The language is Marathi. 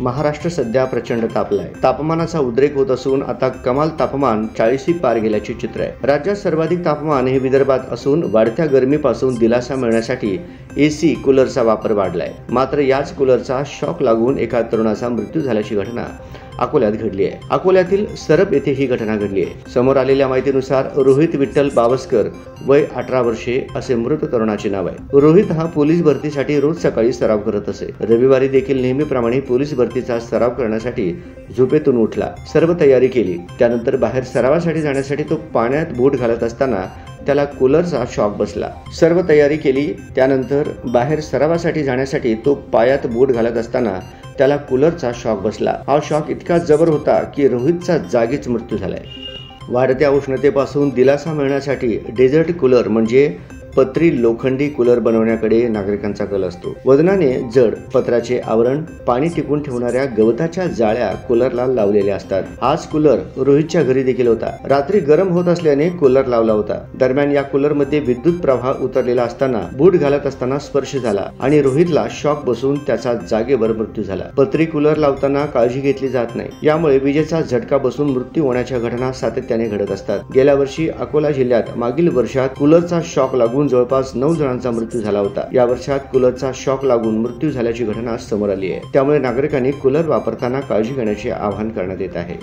महाराष्ट्र सध्या प्रचंड तापलाय। तापमानाचा उद्रेक होत असून आता कमाल तापमान 40 पार गेल्याचे चित्र आहे। राज्यात सर्वाधिक तापमान हे विदर्भात असून वाढत्या गरमीपासून दिलासा मिळण्यासाठी एसी कूलरचा वापर वाढलाय। मात्र याच कूलरचा शॉक लागून एका तरुणाचा मृत्यू झाल्याची घटना अकोल्यात घडली आहे। अकोल्यातील सरप येथे ही घटना घडली आहे। समोर आलेल्या माहितीनुसार रोहित विठ्ठल बावस्कर वय 18 वर्षे असे मृत तरुणाचे नाव आहे। रोहित हा पोलीस भरतीसाठी रोज सकाळी सराव करत असे। रविवारी देखील नेहमीप्रमाणे पोलीस भरतीचा सराव करण्यासाठी झोपेतून उठला, सर्व तयारी केली। त्यानंतर बाहेर सरावासाठी जाण्यासाठी तो पाण्यात बूट घालत असताना त्याला कूलरचा शॉक बसला। सर्व तयारी केली, त्यानंतर बाहेर सरावासाठी जाण्यासाठी तो पायात बूट घालत असताना त्याला कूलरचा शॉक बसला। हा शॉक इतका जबर होता की रोहितचा जागीच मृत्यू झालाय। वाढत्या उष्णतेपासून दिलासा मिळण्यासाठी डेझर्ट कूलर म्हणजे पत्री लोखंडी कूलर बनवण्याकडे नागरिकांचा कल असतो। वजनाने जड पत्राचे आवरण, पाणी टिकून ठेवणाऱ्या गवताच्या जाळ्या कूलरला लावलेल्या असतात। हाच कूलर रोहितच्या घरी देखील होता। रात्री गरम होत असल्याने कूलर लावला होता। दरम्यान या कूलर मध्ये विद्युत प्रवाह उतरलेला असताना बूट घालत असताना स्पर्श झाला आणि रोहितला शॉक बसून त्याचा जागेवर मृत्यू झाला। पत्री कूलर लावताना काळजी घेतली जात नाही, यामुळे विजेचा झटका बसून मृत्यू होण्याच्या घटना सातत्याने घडत असतात। गेल्या वर्षी अकोला जिल्ह्यात मागील वर्षात कूलरचा शॉक लागून जवळपास 9 जणांचा मृत्यू झाला होता। या वर्षात कूलरचा शॉक लागून मृत्यू झाल्याची घटना समोर आली आहे। त्यामुळे नागरिकांनी कूलर वापरताना काळजी घेण्याचे आवाहन करण्यात येत आहे।